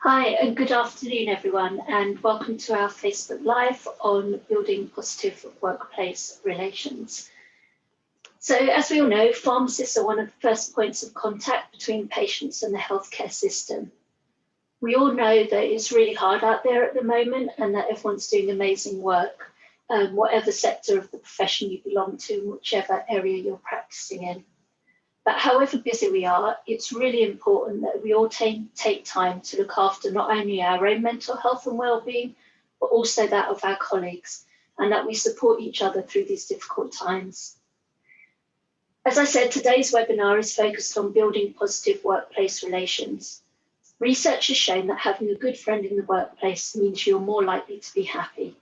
Hi and good afternoon everyone, and welcome to our Facebook Live on building positive workplace relations. So as we all know, pharmacists are one of the first points of contact between patients and the healthcare system. We all know that it's really hard out there at the moment and that everyone's doing amazing work, whatever sector of the profession you belong to, whichever area you're practicing in. But however busy we are, it's really important that we all take time to look after not only our own mental health and well-being, but also that of our colleagues, and that we support each other through these difficult times. As I said, today's webinar is focused on building positive workplace relations. Research has shown that having a good friend in the workplace means you're more likely to be happy.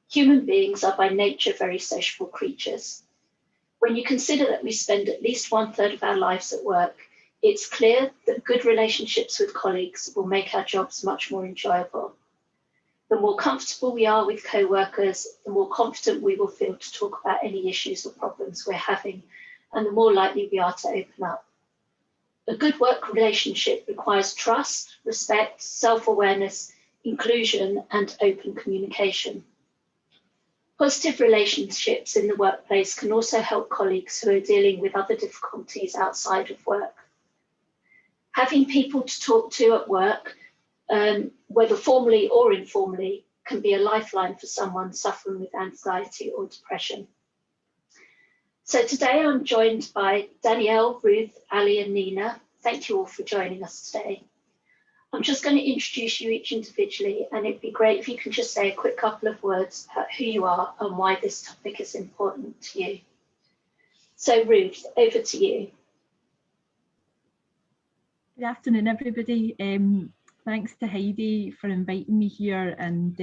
Human beings are by nature very sociable creatures. When you consider that we spend at least 1/3 of our lives at work, it's clear that good relationships with colleagues will make our jobs much more enjoyable. The more comfortable we are with co-workers, the more confident we will feel to talk about any issues or problems we're having, and the more likely we are to open up. A good work relationship requires trust, respect, self-awareness, inclusion, and open communication. Positive relationships in the workplace can also help colleagues who are dealing with other difficulties outside of work. Having people to talk to at work, whether formally or informally, can be a lifeline for someone suffering with anxiety or depression. So today I'm joined by Danielle, Ruth, Ali and Nina. Thank you all for joining us today. I'm just going to introduce you each individually, and it'd be great if you can just say a quick couple of words about who you are and why this topic is important to you. So Ruth, over to you. Good afternoon, everybody. Thanks to Haydee for inviting me here, and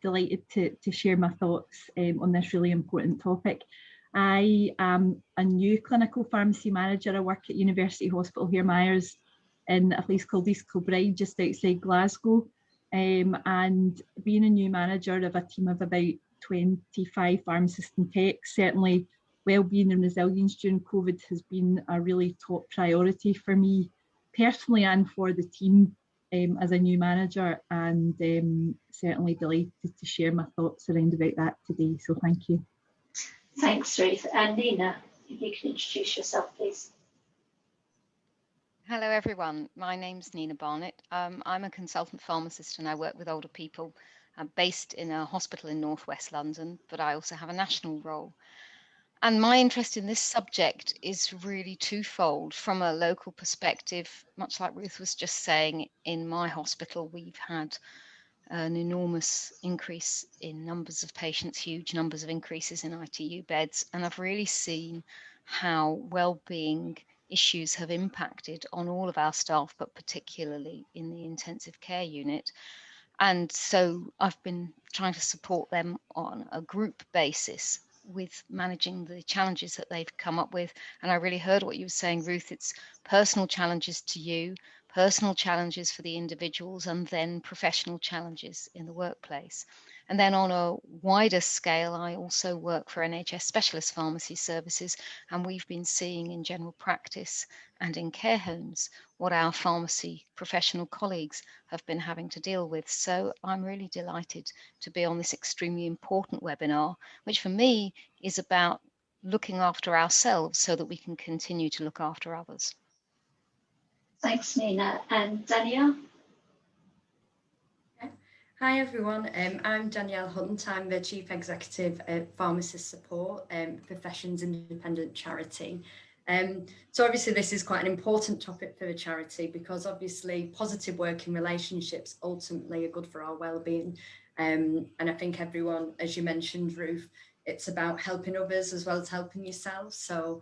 delighted to share my thoughts on this really important topic. I am a new clinical pharmacy manager. I work at University Hospital here, Myers, in a place called East Kilbride, just outside Glasgow. And being a new manager of a team of about 25 pharmacists and techs, certainly wellbeing and resilience during COVID has been a really top priority for me personally and for the team as a new manager, and certainly delighted to share my thoughts around about that today. So thank you. Thanks, Ruth. And Nina, if you can introduce yourself, please. Hello everyone, my name's Nina Barnett. I'm a consultant pharmacist and I work with older people. I'm based in a hospital in northwest London, but I also have a national role. And my interest in this subject is really twofold. From a local perspective, much like Ruth was just saying, in my hospital we've had an enormous increase in numbers of patients, huge numbers of increases in ITU beds, and I've really seen how well-being issues have impacted on all of our staff, but particularly in the intensive care unit. And so I've been trying to support them on a group basis with managing the challenges that they've come up with. And I really heard what you were saying, Ruth. It's personal challenges to you, personal challenges for the individuals, and then professional challenges in the workplace. And then on a wider scale, I also work for NHS Specialist Pharmacy Services, and we've been seeing in general practice and in care homes what our pharmacy professional colleagues have been having to deal with. So I'm really delighted to be on this extremely important webinar, which for me is about looking after ourselves so that we can continue to look after others. Thanks, Nina. And Danielle? Hi everyone, I'm Danielle Hunt. I'm the Chief Executive at Pharmacist Support, Professions Independent Charity. So obviously this is quite an important topic for the charity, because obviously positive working relationships ultimately are good for our well-being. And I think everyone, as you mentioned, Ruth, it's about helping others as well as helping yourself. So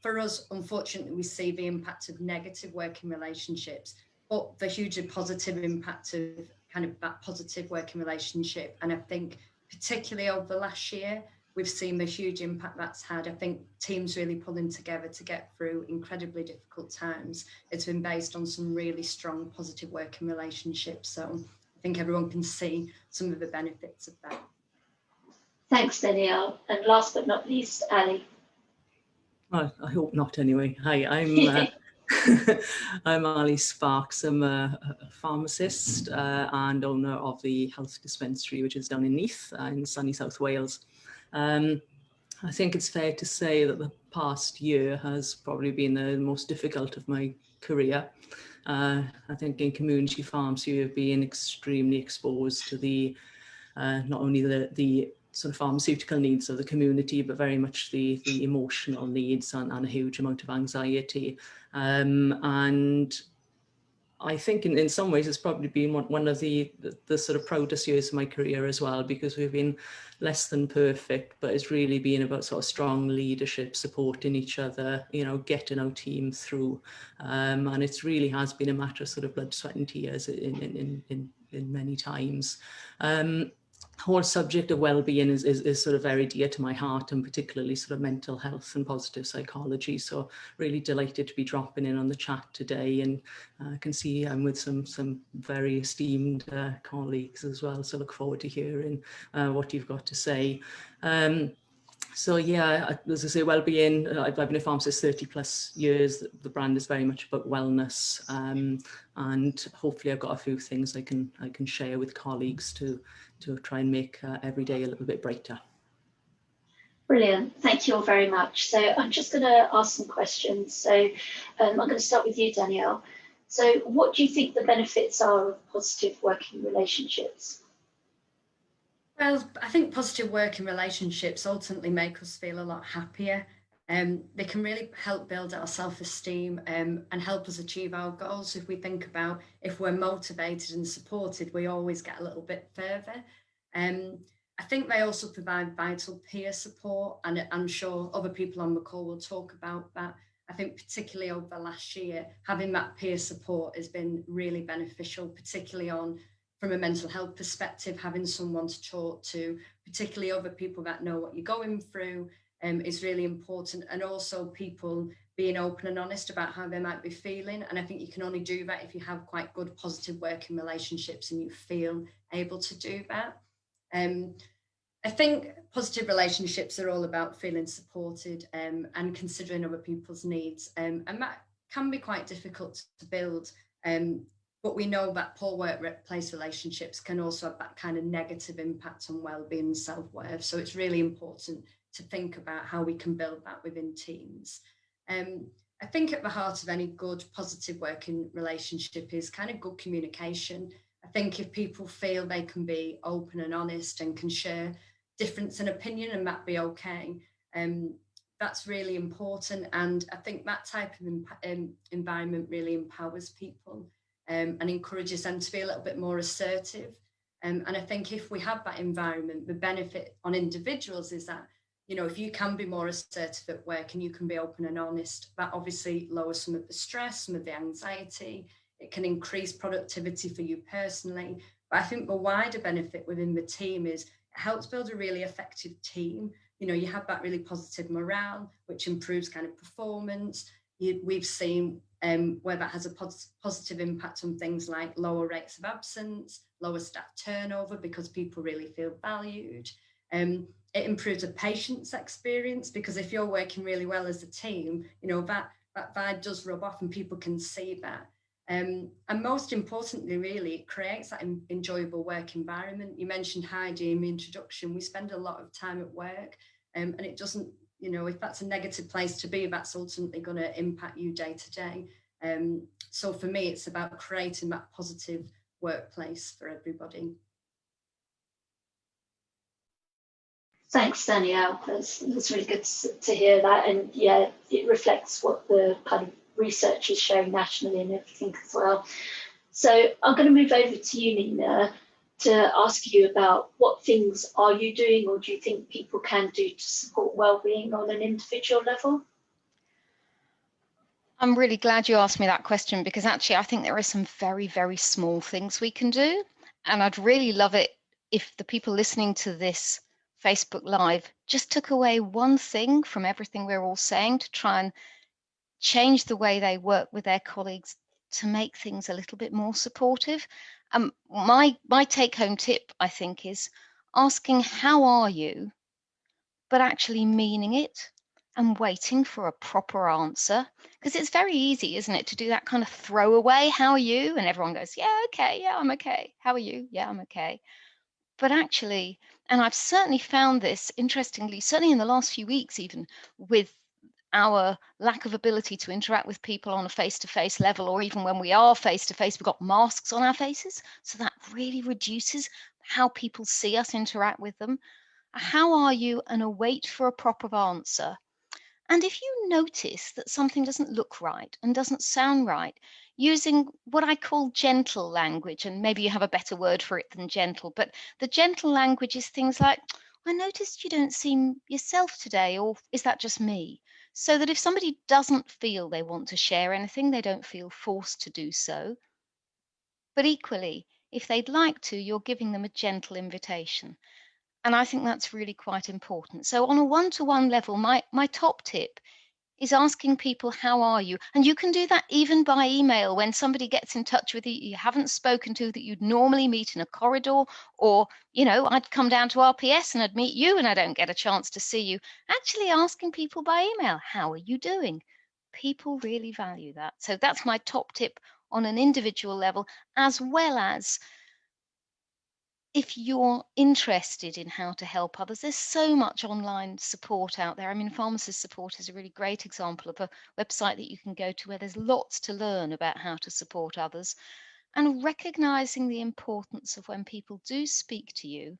for us, unfortunately, we see the impact of negative working relationships, but the hugely positive impact of kind of that positive working relationship. And I think particularly over the last year, we've seen the huge impact that's had. I think teams really pulling together to get through incredibly difficult times. It's been based on some really strong positive working relationships. So I think everyone can see some of the benefits of that. Thanks, Danielle. And last but not least, Ali. I hope not anyway. Hi, I'm I'm Ali Sparks. I'm a pharmacist and owner of the health dispensary, which is down in Neath in sunny South Wales. I think it's fair to say that the past year has probably been the most difficult of my career. I think in community pharmacy, you've been extremely exposed to the not only the sort of pharmaceutical needs of the community, but very much the emotional needs and a huge amount of anxiety. And I think in some ways it's probably been one of the sort of proudest years of my career as well, because we've been less than perfect, but it's really been about sort of strong leadership, supporting each other, you know, getting our team through. And it really has been a matter of sort of blood, sweat and tears in many times. The whole subject of well-being is sort of very dear to my heart, and particularly sort of mental health and positive psychology. So really delighted to be dropping in on the chat today, and I can see I'm with some very esteemed colleagues as well. So look forward to hearing what you've got to say. So yeah, as I say, Wellbeing, I've been a pharmacist 30 plus years. The brand is very much about wellness, and hopefully I've got a few things I can share with colleagues to try and make every day a little bit brighter. Brilliant, thank you all very much. So I'm just going to ask some questions. So I'm going to start with you, Danielle. So what do you think the benefits are of positive working relationships? Well, I think positive working relationships ultimately make us feel a lot happier. They can really help build our self-esteem and help us achieve our goals. If we think about if we're motivated and supported, we always get a little bit further. I think they also provide vital peer support, and I'm sure other people on the call will talk about that. I think particularly over the last year, having that peer support has been really beneficial, particularly from a mental health perspective. Having someone to talk to, particularly other people that know what you're going through, is really important. And also people being open and honest about how they might be feeling. And I think you can only do that if you have quite good positive working relationships and you feel able to do that. I think positive relationships are all about feeling supported and considering other people's needs. And that can be quite difficult to build. But we know that poor workplace relationships can also have that kind of negative impact on well-being and self-worth. So it's really important to think about how we can build that within teams. I think at the heart of any good positive working relationship is kind of good communication. I think if people feel they can be open and honest and can share difference in opinion and that be okay, that's really important. And I think that type of environment really empowers people and encourages them to be a little bit more assertive. And I think if we have that environment, the benefit on individuals is that, you know, if you can be more assertive at work and you can be open and honest, that obviously lowers some of the stress, some of the anxiety. It can increase productivity for you personally. But I think the wider benefit within the team is it helps build a really effective team. You know, you have that really positive morale, which improves kind of performance. We've seen where that has a positive impact on things like lower rates of absence, lower staff turnover because people really feel valued. It improves a patient's experience because if you're working really well as a team, you know, that vibe does rub off and people can see that. And most importantly, really, it creates that enjoyable work environment. You mentioned Haydee in the introduction. We spend a lot of time at work and it doesn't, you know, if that's a negative place to be, that's ultimately going to impact you day to day. So for me, it's about creating that positive workplace for everybody. Thanks, Danielle. That's really good to hear that. And yeah, it reflects what the kind of research is showing nationally and everything as well. So I'm going to move over to you, Nina, to ask you about what things are you doing or do you think people can do to support wellbeing on an individual level? I'm really glad you asked me that question because actually I think there are some very, very small things we can do. And I'd really love it if the people listening to this Facebook Live just took away one thing from everything we're all saying to try and change the way they work with their colleagues to make things a little bit more supportive. My take-home tip, I think, is asking how are you, but actually meaning it. and waiting for a proper answer, because it's very easy, isn't it, to do that kind of throwaway, how are you? And everyone goes, yeah, okay, yeah, I'm okay. How are you? Yeah, I'm okay. But actually, and I've certainly found this, interestingly, certainly in the last few weeks, even with our lack of ability to interact with people on a face-to-face level, or even when we are face-to-face, we've got masks on our faces. So that really reduces how people see us interact with them. How are you? And a wait for a proper answer. And if you notice that something doesn't look right and doesn't sound right, using what I call gentle language, and maybe you have a better word for it than gentle, but the gentle language is things like, I noticed you don't seem yourself today, or is that just me? So that if somebody doesn't feel they want to share anything, they don't feel forced to do so. But equally, if they'd like to, you're giving them a gentle invitation. And I think that's really quite important. So on a one-to-one level, my top tip is asking people, how are you? And you can do that even by email when somebody gets in touch with you you haven't spoken to, that you'd normally meet in a corridor, or, you know, I'd come down to RPS and I'd meet you and I don't get a chance to see you. Actually asking people by email, how are you doing? People really value that. So that's my top tip on an individual level, as well as if you're interested in how to help others. There's so much online support out there. I mean, Pharmacist Support is a really great example of a website that you can go to where there's lots to learn about how to support others, and recognizing the importance of when people do speak to you,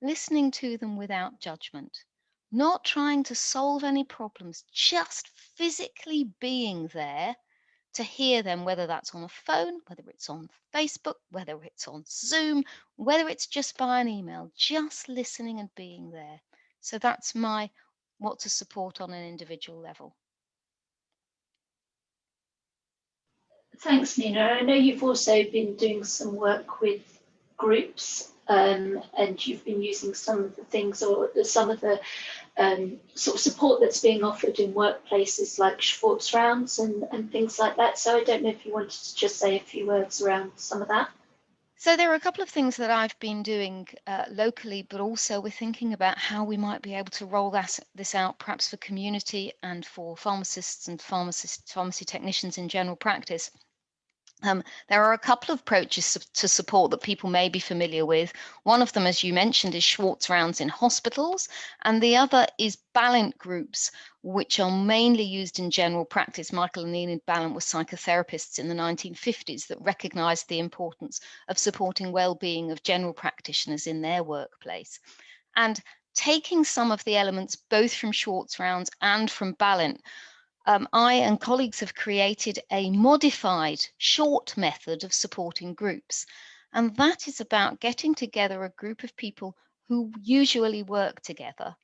listening to them without judgment, not trying to solve any problems, just physically being there to hear them, whether that's on a phone, whether it's on Facebook, whether it's on Zoom, whether it's just by an email, just listening and being there. So that's my what to support on an individual level. Thanks, Nina. I know you've also been doing some work with groups, and you've been using some of the things, or some of the sort of support that's being offered in workplaces like Schwartz rounds and things like that. So I don't know if you wanted to just say a few words around some of that. So there are a couple of things that I've been doing locally, but also we're thinking about how we might be able to roll this out perhaps for community and for pharmacists and pharmacy technicians in general practice. There are a couple of approaches to support that people may be familiar with. One of them, as you mentioned, is Schwartz rounds in hospitals, and the other is Balint groups, which are mainly used in general practice. Michael and Enid Balint were psychotherapists in the 1950s that recognized the importance of supporting well-being of general practitioners in their workplace. And taking some of the elements both from Schwartz rounds and from Balint, I and colleagues have created a modified short method of supporting groups. And that is about getting together a group of people who usually work together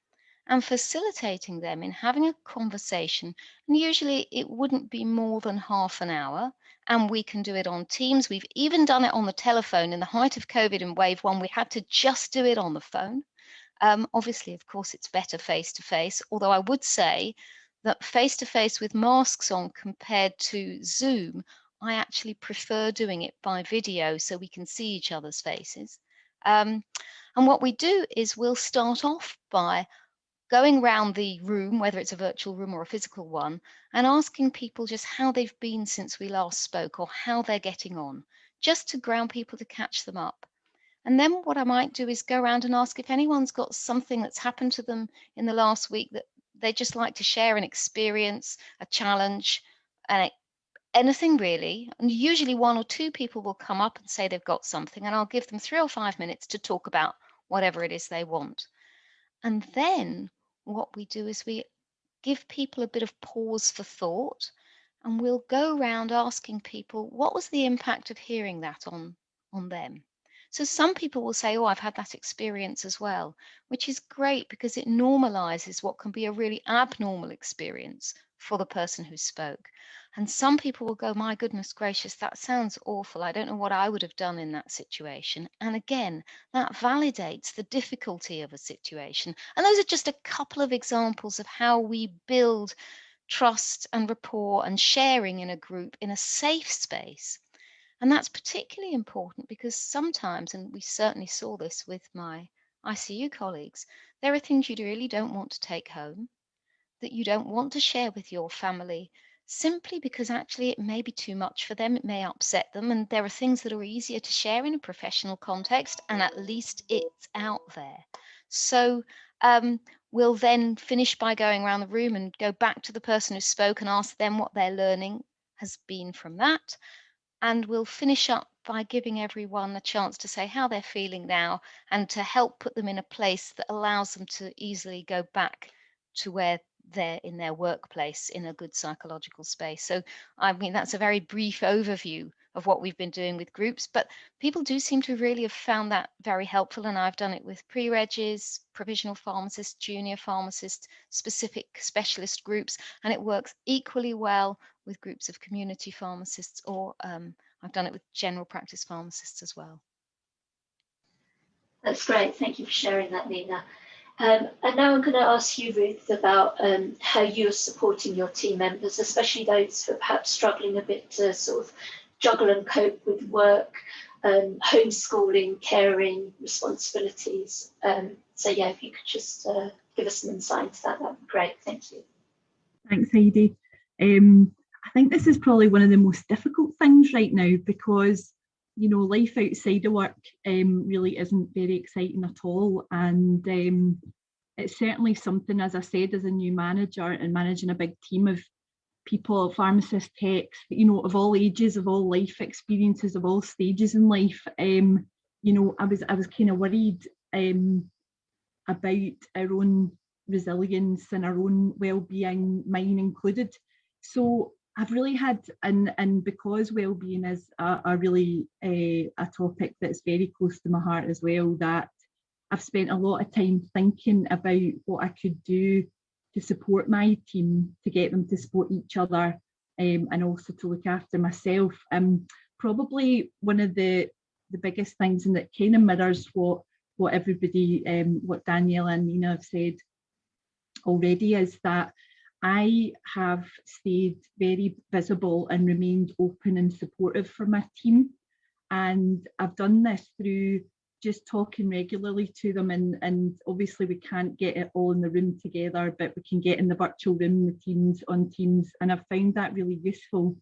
and facilitating them in having a conversation. And usually it wouldn't be more than half an hour. And we can do it on Teams. We've even done it on the telephone. In the height of COVID in wave 1, we had to just do it on the phone. Obviously, of course, it's better face-to-face, although I would say that face-to-face with masks on compared to Zoom, I actually prefer doing it by video so we can see each other's faces. And what we do is we'll start off by going around the room, whether it's a virtual room or a physical one, and asking people just how they've been since we last spoke, or how they're getting on, just to ground people, to catch them up. And then what I might do is go around and ask if anyone's got something that's happened to them in the last week that they just like to share, an experience, a challenge, and anything really. And usually 1 or 2 people will come up and say they've got something, and I'll give them 3 or 5 minutes to talk about whatever it is they want. And then what we do is we give people a bit of pause for thought, and we'll go around asking people, what was the impact of hearing that on them? So some people will say, oh, I've had that experience as well, which is great because it normalizes what can be a really abnormal experience for the person who spoke. And some people will go, my goodness gracious, that sounds awful. I don't know what I would have done in that situation. And again, that validates the difficulty of a situation. And those are just a couple of examples of how we build trust and rapport and sharing in a group in a safe space. And that's particularly important because sometimes, and we certainly saw this with my ICU colleagues, there are things you really don't want to take home. that you don't want to share with your family, simply because actually it may be too much for them, it may upset them, and there are things that are easier to share in a professional context, and at least it's out there. So we'll then finish by going around the room and go back to the person who spoke and ask them what their learning has been from that. And we'll finish up by giving everyone a chance to say how they're feeling now and to help put them in a place that allows them to easily go back to where they're in their workplace in a good psychological space. So, I mean, that's a very brief overview of what we've been doing with groups, but people do seem to really have found that very helpful. And I've done it with pre-regs, provisional pharmacists, junior pharmacists, specific specialist groups, and it works equally well with groups of community pharmacists, or I've done it with general practice pharmacists as well. That's great. Thank you for sharing that, Nina. And now I'm going to ask you, Ruth, about how you're supporting your team members, especially those who are perhaps struggling a bit to sort of juggle and cope with work, homeschooling, caring, responsibilities. So yeah, if you could just give us some insight into that, that'd be great. Thank you. Thanks, Haydee. I think this is probably one of the most difficult things right now, because you know, life outside of work really isn't very exciting at all, and it's certainly something, as I said, as a new manager and managing a big team of people, pharmacists, techs, you know, of all ages, of all life experiences, of all stages in life. You know, I was kind of worried about our own resilience and our own well-being, mine included. So I've really had, and because well-being is a really a topic that's very close to my heart as well, that I've spent a lot of time thinking about what I could do to support my team, to get them to support each other, and also to look after myself. Probably one of the biggest things, and that kind of mirrors what everybody, what Danielle and Nina have said already, is that I have stayed very visible and remained open and supportive for my team. And I've done this through just talking regularly to them, and obviously we can't get it all in the room together, but we can get in the virtual room, the teams on Teams, and I've found that really useful.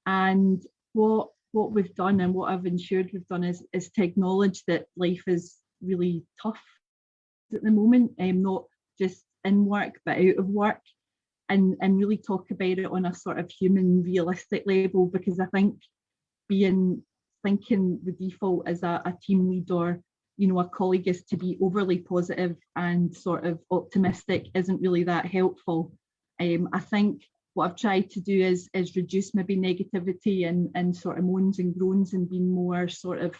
And what we've done, and what I've ensured we've done, is to acknowledge that life is really tough at the moment, not just in work but out of work, and really talk about it on a sort of human, realistic level, because I think thinking the default as a team leader, you know, a colleague, is to be overly positive and sort of optimistic isn't really that helpful. I think what I've tried to do is reduce maybe negativity and sort of moans and groans, and being more sort of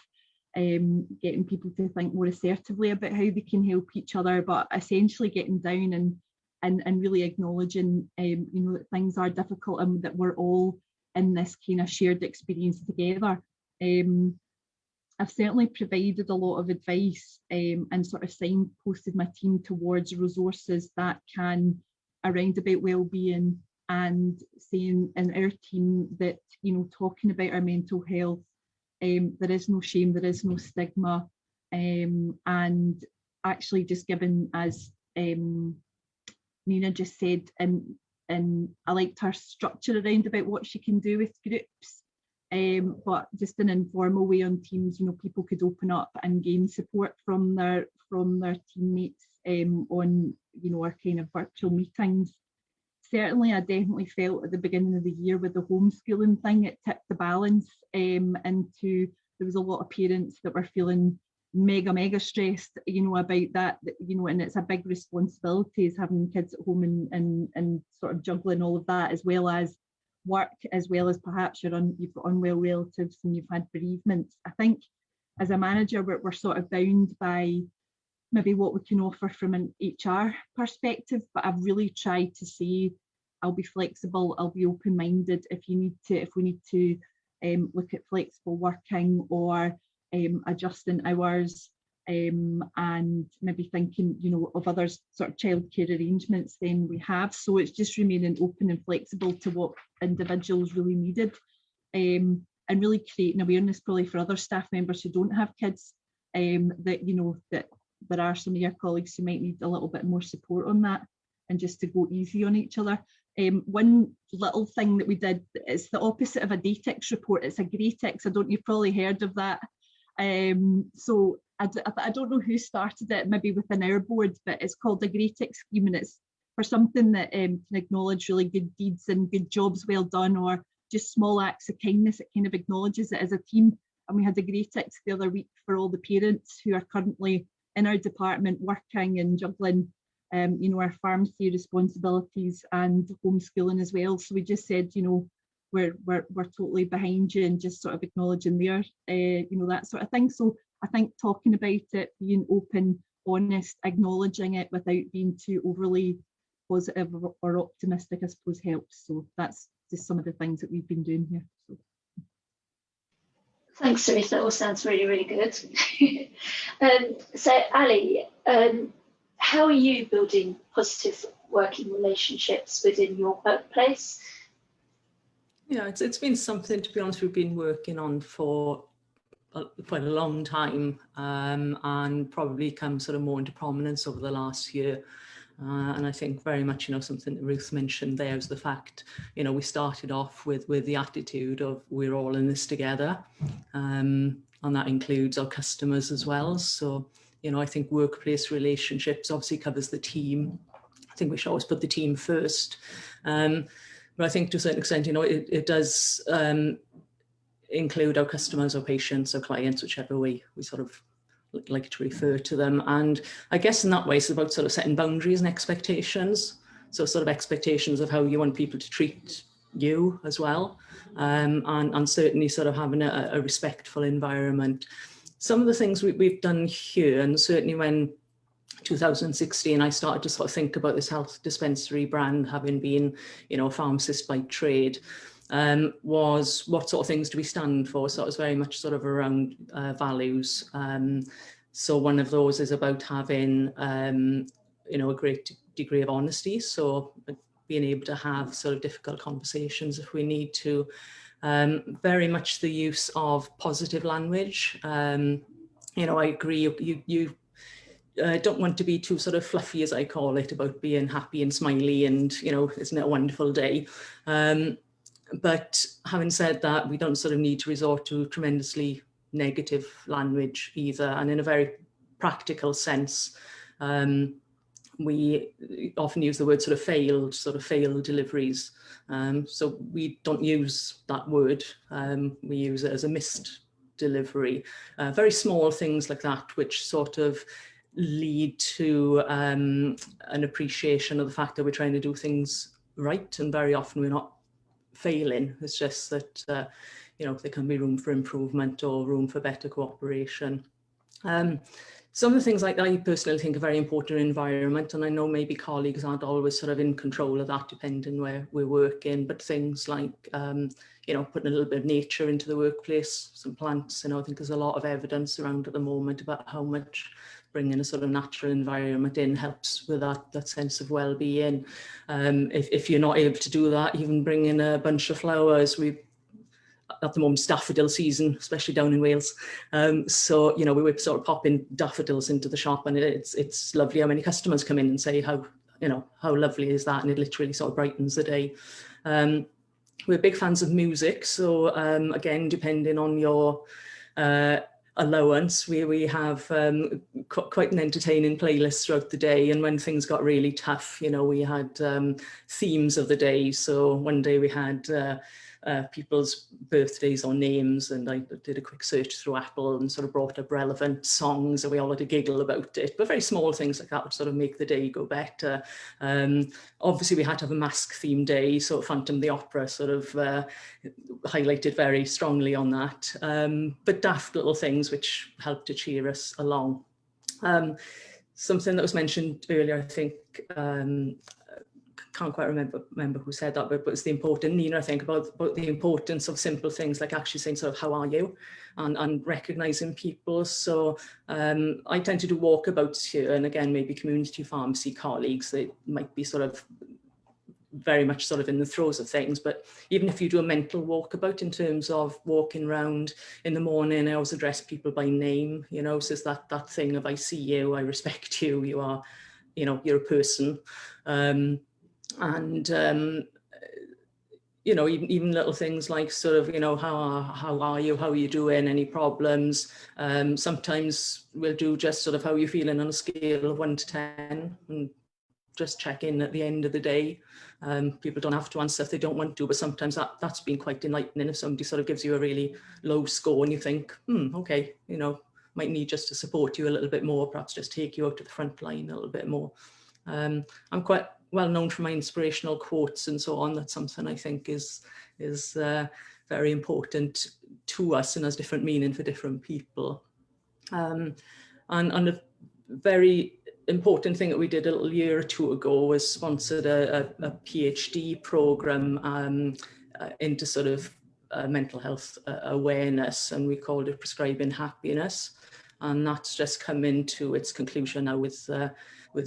getting people to think more assertively about how they can help each other, but essentially getting down and really acknowledging you know, that things are difficult and that we're all in this kind of shared experience together. I've certainly provided a lot of advice and sort of signposted my team towards resources that can, around about wellbeing, and saying in our team that, you know, talking about our mental health, there is no shame, there is no stigma, and actually just giving, as Nina just said, and I liked her structure around about what she can do with groups, but just an informal way on Teams, you know, people could open up and gain support from their teammates on, you know, our kind of virtual meetings. Certainly, I definitely felt at the beginning of the year with the homeschooling thing, it tipped the balance into, there was a lot of parents that were feeling mega stressed, you know, about that, you know, and it's a big responsibility, is having kids at home and sort of juggling all of that, as well as work, as well as perhaps you've got unwell relatives and you've had bereavements. I think as a manager, we're sort of bound by maybe what we can offer from an HR perspective, but I've really tried to say, I'll be flexible, I'll be open-minded if we need to look at flexible working, or adjusting hours, and maybe thinking, you know, of other sort of childcare arrangements then we have. So it's just remaining open and flexible to what individuals really needed, and really creating awareness probably for other staff members who don't have kids, that, you know, that there are some of your colleagues who might need a little bit more support on that. and just to go easy on each other. One little thing that we did is the opposite of a DTIX report. It's a GRETIX. You've probably heard of that. So I don't know who started it, maybe within our board, but it's called the GRETIX scheme, and it's for something that can acknowledge really good deeds and good jobs well done, or just small acts of kindness. It kind of acknowledges it as a team. And we had a GRETIX the other week for all the parents who are currently in our department working and juggling our pharmacy responsibilities and homeschooling as well. So we just said, we're totally behind you, and just sort of acknowledging their, that sort of thing. So I think talking about it, being open, honest, acknowledging it without being too overly positive or optimistic, I suppose, helps. So that's just some of the things that we've been doing here. So. Thanks, Ruth. That all sounds really, really good. So, Ali, how are you building positive working relationships within your workplace? Yeah, it's been something, to be honest, we've been working on for quite a long time, and probably come sort of more into prominence over the last year. And I think very much, something that Ruth mentioned there is the fact, we started off with the attitude of we're all in this together, and that includes our customers as well. So, I think workplace relationships obviously covers the team. I think we should always put the team first. But I think to a certain extent, it does include our customers, our patients, our clients, whichever way we sort of like to refer to them. And I guess in that way, it's about sort of setting boundaries and expectations. So sort of expectations of how you want people to treat you as well. And certainly sort of having a respectful environment. Some of the things we've done here, and certainly when 2016, I started to sort of think about this health dispensary brand, having been, a pharmacist by trade, was what sort of things do we stand for? So it was very much sort of around values. So one of those is about having, a great degree of honesty. So being able to have sort of difficult conversations if we need to. Very much the use of positive language. I agree, you don't want to be too sort of fluffy, as I call it, about being happy and smiley and, isn't it a wonderful day? But having said that, we don't sort of need to resort to tremendously negative language either. And in a very practical sense, we often use the word sort of failed deliveries. So we don't use that word. We use it as a missed delivery. Very small things like that, which sort of lead to an appreciation of the fact that we're trying to do things right. And very often we're not failing. It's just that, there can be room for improvement or room for better cooperation. Some of the things like that I personally think are very important in environment, and I know maybe colleagues aren't always sort of in control of that depending where we're working, but things like, putting a little bit of nature into the workplace, some plants, I think there's a lot of evidence around at the moment about how much bringing a sort of natural environment in helps with that sense of well-being. If you're not able to do that, even bring in a bunch of flowers. At the moment, daffodil season, especially down in Wales. So, we sort of pop in daffodils into the shop, and it's lovely how many customers come in and say how lovely is that, and it literally sort of brightens the day. We're big fans of music, so again, depending on your allowance, we have quite an entertaining playlist throughout the day, and when things got really tough, we had themes of the day. So one day we had people's birthdays or names, and I did a quick search through Apple and sort of brought up relevant songs, and we all had a giggle about it. But very small things like that would sort of make the day go better. Obviously we had to have a mask theme day, so Phantom the Opera sort of highlighted very strongly on that. But daft little things which help to cheer us along. Something that was mentioned earlier, I think, can't quite remember who said that, but it's the important, Nina, I think, about the importance of simple things like actually saying sort of, how are you? And recognising people. So I tend to do walkabouts here, and again, maybe community pharmacy colleagues, they might be sort of very much sort of in the throes of things, but even if you do a mental walkabout in terms of walking around in the morning, I always address people by name, so it's that thing of I see you, I respect you, you are you know, you're a person. You know, even little things like sort of, you know, how are you doing, any problems? Sometimes we'll do just sort of how you're feeling on a scale of 1 to 10, and just check in at the end of the day. People don't have to answer if they don't want to, but sometimes that's been quite enlightening if somebody sort of gives you a really low score and you think, okay, you know, might need just to support you a little bit more, perhaps just take you out to the front line a little bit more. I'm quite well known for my inspirational quotes and so on. That's something I think is very important to us and has different meaning for different people. And a very important thing that we did a little year or two ago was sponsored a PhD program into sort of mental health awareness, and we called it Prescribing Happiness. And that's just come into its conclusion now with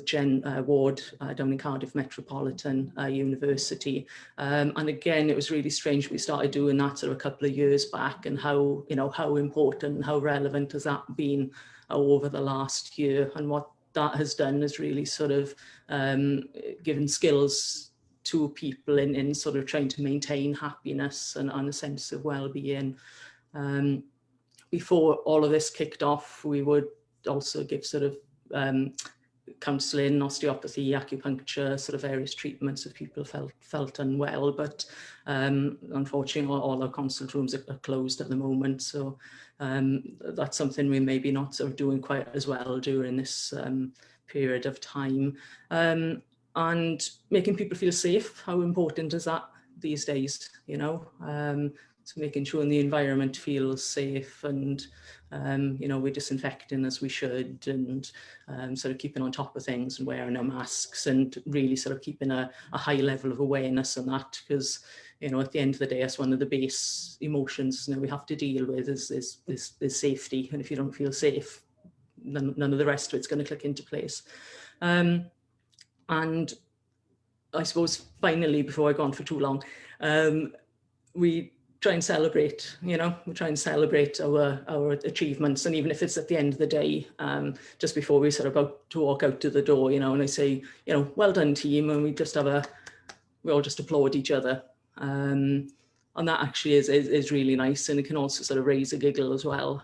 Jen Ward down in Cardiff Metropolitan University. And again, it was really strange. We started doing that sort of a couple of years back, and how, you know, how important and how relevant has that been over the last year. And what that has done is really sort of given skills to people in sort of trying to maintain happiness and a sense of well-being. Before all of this kicked off, we would also give sort of counselling, osteopathy, acupuncture, sort of various treatments if people felt unwell. But unfortunately, all our consult rooms are closed at the moment. So that's something we maybe not sort of doing quite as well during this period of time. And making people feel safe, how important is that these days, you know? So making sure the environment feels safe, and you know, we're disinfecting as we should, and sort of keeping on top of things and wearing our masks, and really sort of keeping a high level of awareness on that, because, you know, at the end of the day, that's one of the base emotions, you know, we have to deal with is safety. And if you don't feel safe, none of the rest of it's going to click into place. And I suppose finally, before I go on for too long, we try and celebrate, you know, we try and celebrate our achievements. And even if it's at the end of the day, just before we sort of about to walk out to the door, you know, and I say, you know, well done team, and we just we all just applaud each other. And that actually is really nice, and it can also sort of raise a giggle as well.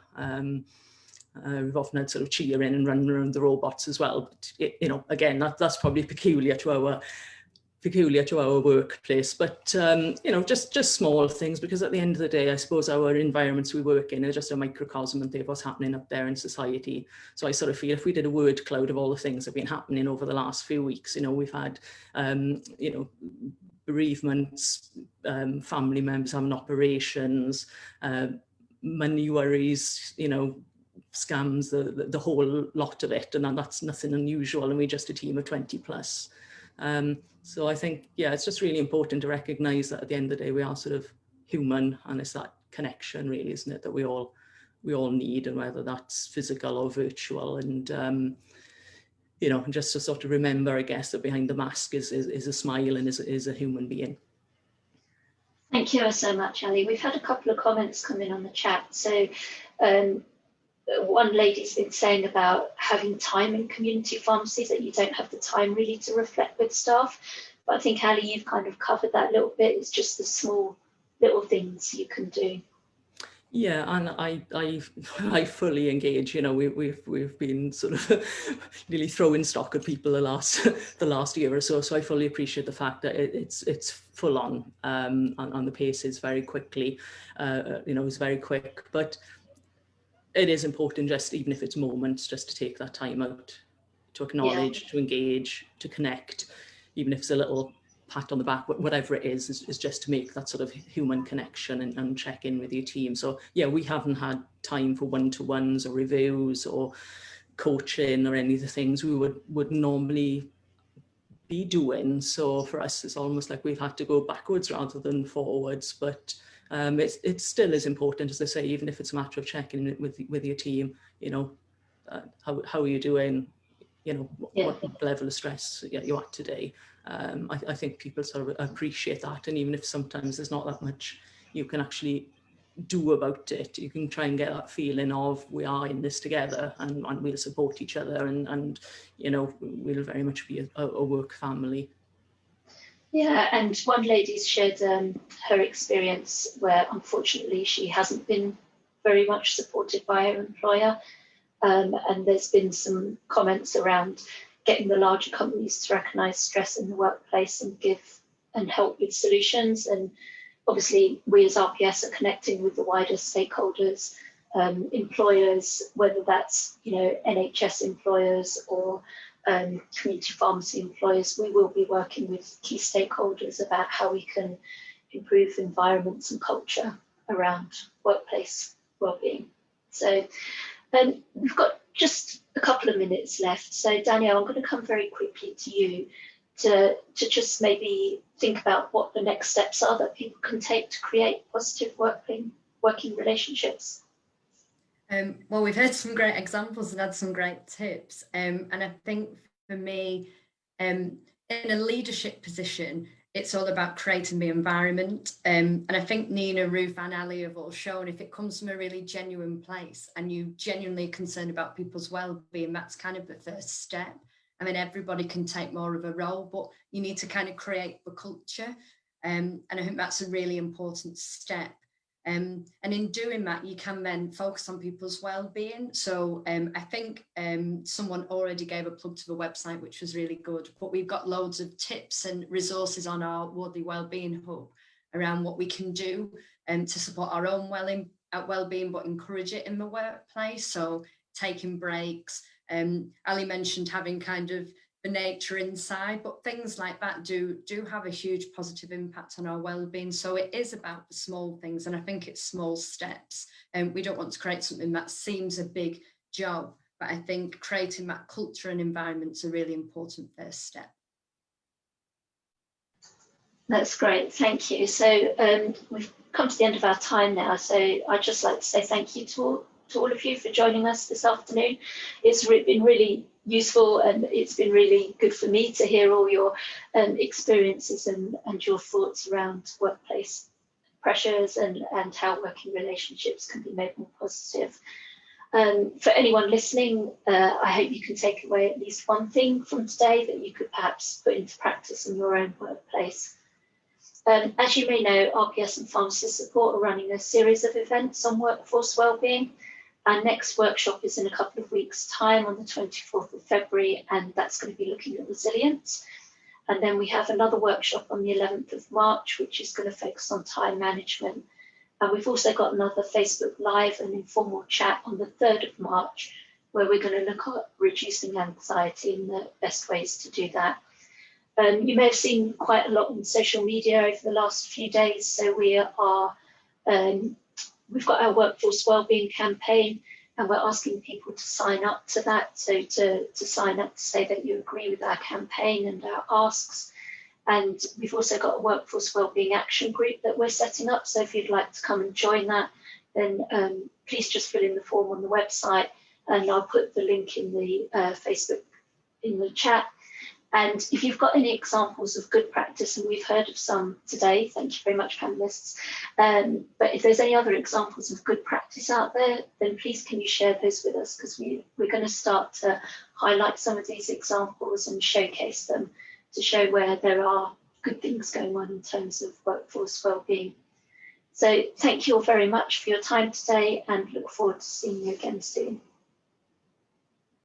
We've often had sort of cheering and running around the robots as well. But you know, again, that's probably peculiar to our workplace, but you know, just small things, because at the end of the day, I suppose our environments we work in are just a microcosm of what's happening up there in society. So I sort of feel if we did a word cloud of all the things that have been happening over the last few weeks, you know, we've had you know, bereavements, family members having operations, money worries, you know, scams, the whole lot of it, and that's nothing unusual, and we're just a team of 20 plus. So I think, yeah, it's just really important to recognise that at the end of the day, we are sort of human, and it's that connection really, isn't it, that we all need, and whether that's physical or virtual. And you know, just to sort of remember, I guess, that behind the mask is a smile and is a human being. Thank you so much, Ali. We've had a couple of comments come in on the chat. So one lady's been saying about having time in community pharmacies, that you don't have the time really to reflect with staff. But I think, Ali, you've kind of covered that a little bit. It's just the small little things you can do. Yeah, and I fully engage. You know, we've been sort of really throwing stock at people the last year or so. So I fully appreciate the fact that it's full on, and the pace is very quickly. You know, it's very quick, but it is important, just even if it's moments, just to take that time out to acknowledge, to engage, to connect, even if it's a little pat on the back, whatever it is just to make that sort of human connection and check in with your team. So yeah, we haven't had time for one-to-ones or reviews or coaching or any of the things we would normally be doing. So for us, it's almost like we've had to go backwards rather than forwards. But it still is important, as I say, even if it's a matter of checking it with your team, you know, how are you doing? You know, what level of stress you're at today. I think people sort of appreciate that, and even if sometimes there's not that much you can actually do about it. You can try and get that feeling of we are in this together, and we'll support each other, and you know, we'll very much be a work family. Yeah, and one lady's shared her experience where unfortunately she hasn't been very much supported by her employer, and there's been some comments around getting the larger companies to recognise stress in the workplace and give and help with solutions. And obviously we as RPS are connecting with the wider stakeholders, employers, whether that's, you know, NHS employers or community pharmacy employers. We will be working with key stakeholders about how we can improve environments and culture around workplace wellbeing. So we've got just a couple of minutes left. So Danielle, I'm going to come very quickly to you to just maybe think about what the next steps are that people can take to create positive working relationships. Well, we've heard some great examples and had some great tips. And I think for me, in a leadership position, it's all about creating the environment. And I think Nina, Ruth and Ali have all shown if it comes from a really genuine place and you genuinely concerned about people's well-being, that's kind of the first step. I mean, everybody can take more of a role, but you need to kind of create the culture. And I think that's a really important step. And in doing that, you can then focus on people's well-being. So I think someone already gave a plug to the website, which was really good, but we've got loads of tips and resources on our Wardley Wellbeing Hub around what we can do to support our own well-being, but encourage it in the workplace. So taking breaks. Ali mentioned having kind of the nature inside, but things like that do have a huge positive impact on our well-being. So it is about the small things, and I think it's small steps. And we don't want to create something that seems a big job, but I think creating that culture and environment is a really important first step. That's great, thank you. So we've come to the end of our time now, so I'd just like to say thank you to all of you for joining us this afternoon. It's been really useful, and it's been really good for me to hear all your experiences and your thoughts around workplace pressures and how working relationships can be made more positive. For anyone listening, I hope you can take away at least one thing from today that you could perhaps put into practice in your own workplace. As you may know, RPS and Pharmacy Support are running a series of events on workforce wellbeing. Our next workshop is in a couple of weeks' time on the 24th of February, and that's going to be looking at resilience. And then we have another workshop on the 11th of March, which is going to focus on time management. And we've also got another Facebook Live and informal chat on the 3rd of March, where we're going to look at reducing anxiety and the best ways to do that. You may have seen quite a lot on social media over the last few days. So we are we've got our workforce wellbeing campaign, and we're asking people to sign up to that. So to sign up to say that you agree with our campaign and our asks. And we've also got a workforce wellbeing action group that we're setting up. So if you'd like to come and join that, then please just fill in the form on the website, and I'll put the link in the Facebook in the chat. And if you've got any examples of good practice, and we've heard of some today, thank you very much, panelists. But if there's any other examples of good practice out there, then please can you share those with us, because we're going to start to highlight some of these examples and showcase them to show where there are good things going on in terms of workforce wellbeing. So thank you all very much for your time today, and look forward to seeing you again soon.